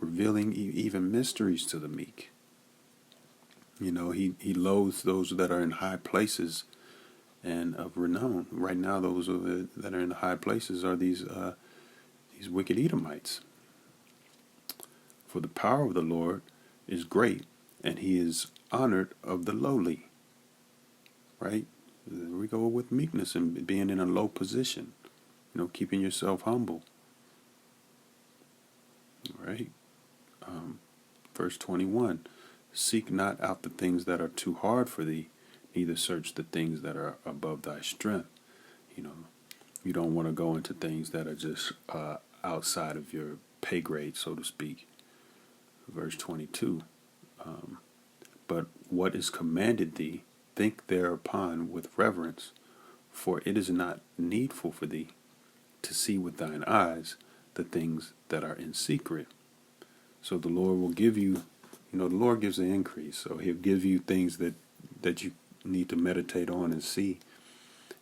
revealing even mysteries to the meek. You know, he loathes those that are in high places and of renown. Right now, those that are in the high places are these wicked Edomites. For the power of the Lord is great, and he is honored of the lowly. Right? There we go with meekness and being in a low position. You know, keeping yourself humble. Right? Verse 21. Seek not out the things that are too hard for thee, neither search the things that are above thy strength. You know, you don't want to go into things that are just outside of your pay grade, so to speak. Verse 22. But what is commanded thee, think thereupon with reverence, for it is not needful for thee to see with thine eyes the things that are in secret. So the Lord will give you, you know, the Lord gives the increase. So he'll give you things that you need to meditate on and see.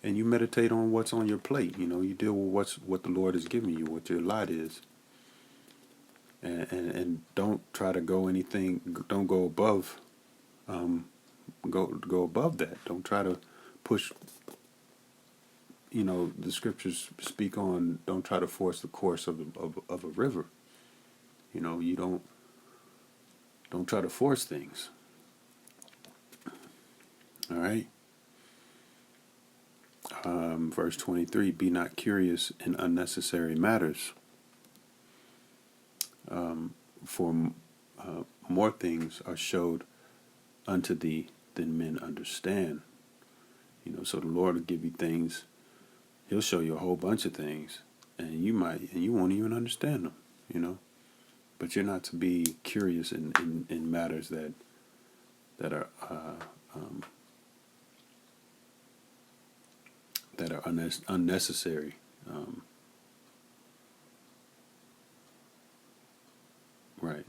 And you meditate on what's on your plate. You know, you deal with what the Lord has given you, what your lot is. And don't try to go anything, don't go above, go above that. Don't try to push, you know, the scriptures speak on, don't try to force the course of a river. You know, you don't try to force things. All right. Verse 23, be not curious in unnecessary matters, for more things are showed unto thee than men understand. You know, so the Lord will give you things. He'll show you a whole bunch of things, and you won't even understand them. You know, but you're not to be curious in matters that are unnecessary. Right.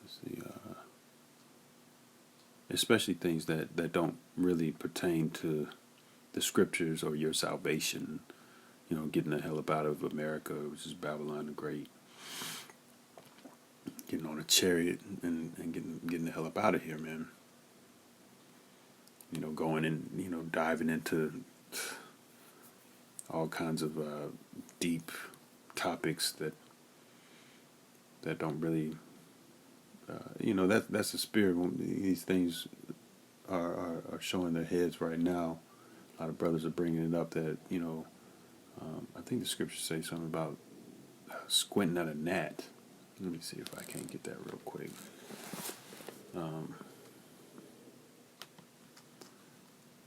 Let's see. Especially things that don't really pertain to the scriptures or your salvation. You know, getting the hell up out of America, which is Babylon the Great. Getting on a chariot and getting the hell up out of here, man. You know, going in, you know, diving into all kinds of deep topics that don't really, you know, that's the spirit. These things are showing their heads right now. A lot of brothers are bringing it up that, you know, I think the scriptures say something about squinting at a gnat. Let me see if I can get that real quick.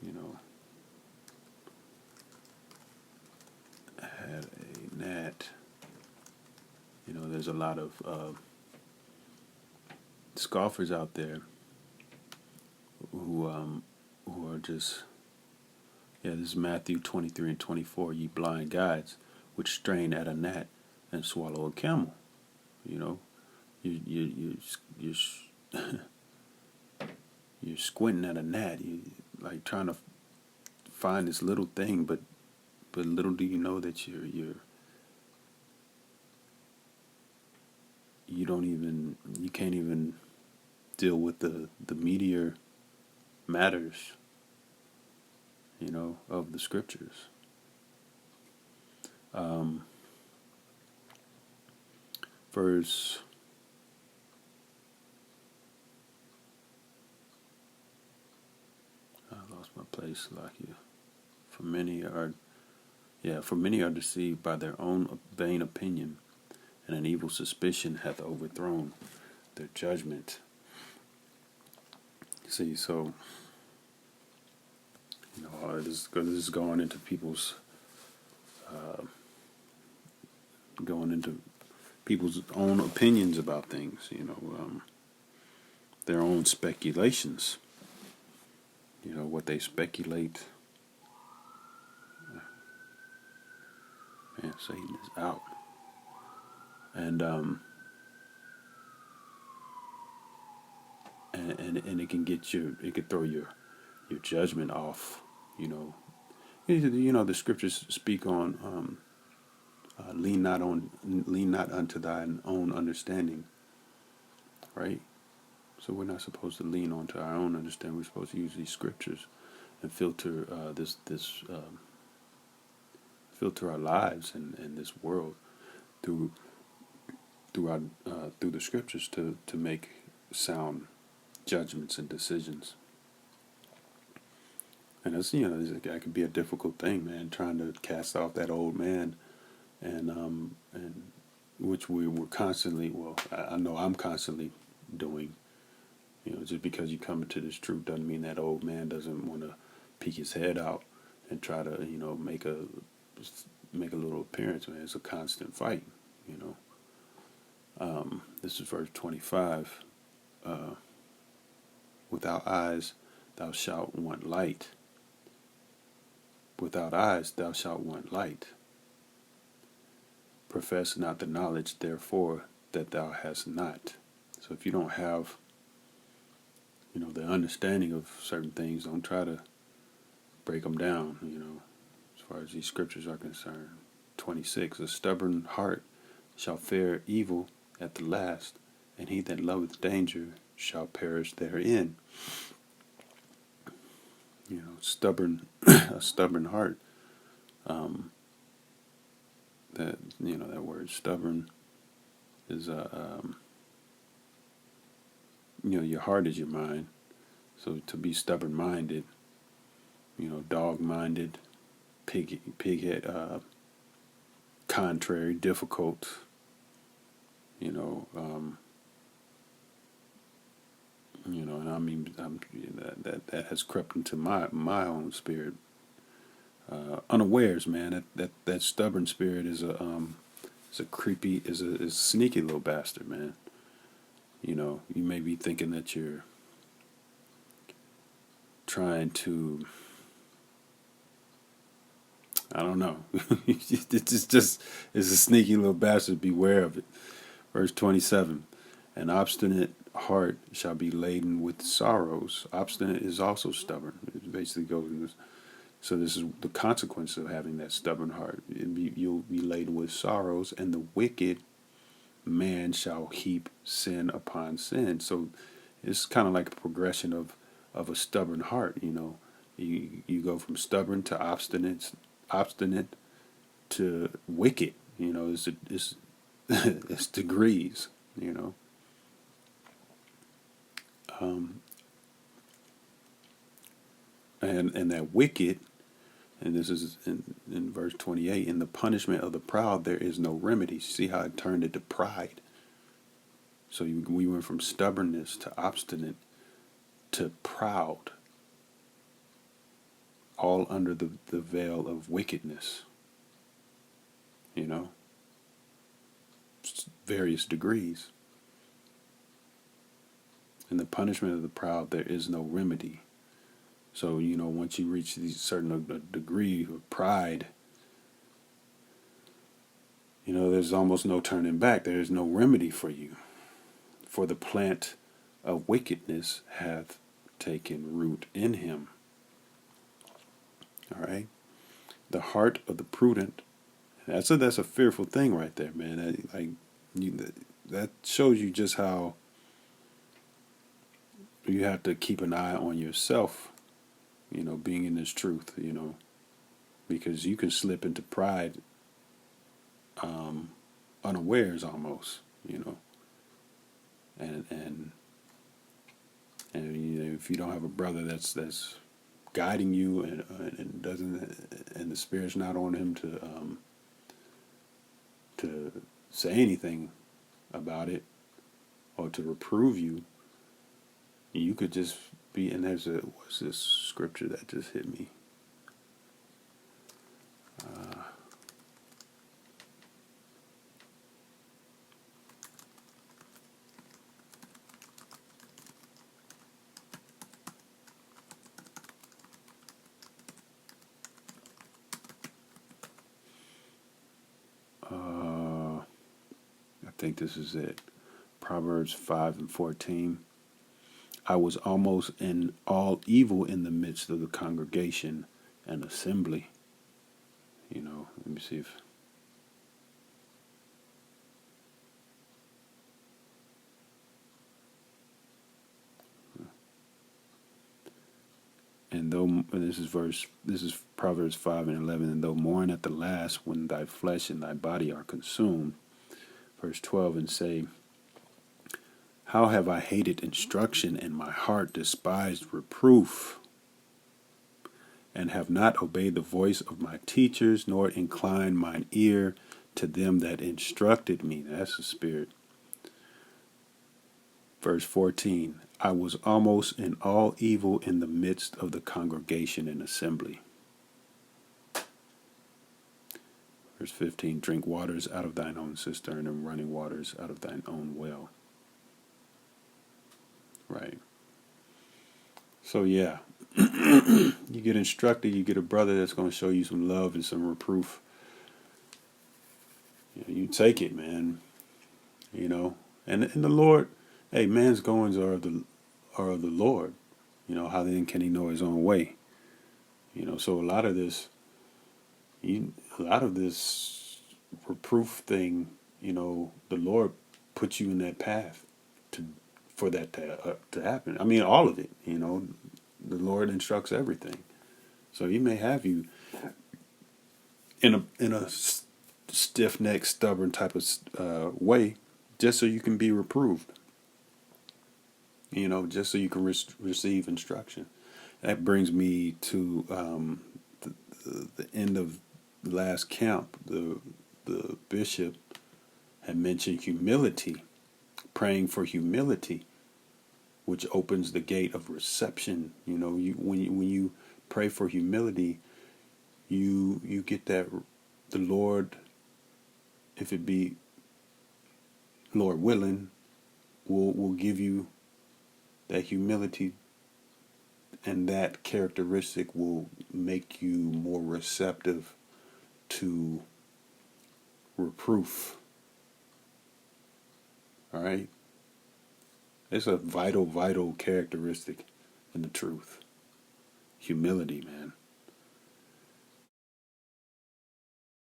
You know, I had a gnat. You know, there's a lot of scoffers out there who are just, yeah, this is Matthew 23 and 24. Ye blind guides, which strain at a gnat and swallow a camel. You know, you're you're squinting at a gnat. You like trying to find this little thing, but little do you know that you can't even deal with the meatier matters, you know, of the scriptures. Verse I lost my place, like you. For many are deceived by their own vain opinion, and an evil suspicion hath overthrown their judgment. See, so, you know, this is going into people's own opinions about things. You know, their own speculations. You know what they speculate. Man, Satan is out, and it can it can throw your judgment off. You know the scriptures speak on lean not unto thine own understanding, right? So we're not supposed to lean onto our own understanding. We're supposed to use these scriptures and filter filter our lives and this world through through the scriptures to make sound judgments and decisions. And it's, that could be a difficult thing, man. Trying to cast off that old man, and which we were constantly. Well, I know I'm constantly doing. Just because you come into this truth doesn't mean that old man doesn't want to peek his head out and try to, make a little appearance, man. It's a constant fight, This is verse 25. Without eyes, thou shalt want light. Without eyes, thou shalt want light. Profess not the knowledge, therefore, that thou hast not. So if you don't have the understanding of certain things, don't try to break them down, as far as these scriptures are concerned. 26, a stubborn heart shall fare evil at the last, and he that loveth danger shall perish therein. Stubborn, a stubborn heart. That word stubborn is your heart is your mind. So to be stubborn-minded, dog-minded, pighead, contrary, difficult, and I mean that has crept into my own spirit, unawares, man. That stubborn spirit is a creepy, is a sneaky little bastard, man. You may be thinking that you're trying to, I don't know. It's a sneaky little bastard. Beware of it. Verse 27, an obstinate heart shall be laden with sorrows. Obstinate is also stubborn. It basically goes in this. So this is the consequence of having that stubborn heart. You'll be laden with sorrows, and the wicked man shall heap sin upon sin. So it's kind of like a progression of a stubborn heart. You go from stubborn to obstinate to wicked. It's it's degrees. And that wicked, and this is in verse 28, in the punishment of the proud there is no remedy. See how it turned into pride. So we went from stubbornness to obstinate to proud, all under the veil of wickedness. Various degrees. In the punishment of the proud there is no remedy. So, once you reach these certain degree of pride, there's almost no turning back. There is no remedy for you. For the plant of wickedness hath taken root in him. All right? The heart of the prudent, that's a fearful thing right there, man. That shows you just how you have to keep an eye on yourself, being in this truth, because you can slip into pride unawares almost, and if you don't have a brother that's guiding you and doesn't, and the spirit's not on him to say anything about it or to reprove you, you could just be. And what's this scripture that just hit me? I think this is it. Proverbs 5:14. I was almost in all evil in the midst of the congregation and assembly. Let me see if this is Proverbs 5:11, and though mourn at the last when thy flesh and thy body are consumed. Verse 12, and say, how have I hated instruction, and my heart despised reproof, and have not obeyed the voice of my teachers, nor inclined mine ear to them that instructed me. That's the spirit. Verse 14, I was almost in all evil in the midst of the congregation and assembly. Verse 15, drink waters out of thine own cistern, and running waters out of thine own well. Right. So yeah, you get instructed, you get a brother that's going to show you some love and some reproof. You take it, man. And the Lord, hey, man's goings are of the Lord. How then can he know his own way? So a lot of this reproof thing, the Lord puts you in that path for that to happen. I mean, all of it. The Lord instructs everything. So He may have you in a stiff-necked, stubborn type of way, just so you can be reproved. Just so you can receive instruction. That brings me to the end of the last camp. The bishop had mentioned humility, praying for humility, which opens the gate of reception. When you pray for humility, you get that the Lord, if it be Lord willing, will give you that humility, and that characteristic will make you more receptive to reproof. All right? It's a vital characteristic in the truth. Humility, man.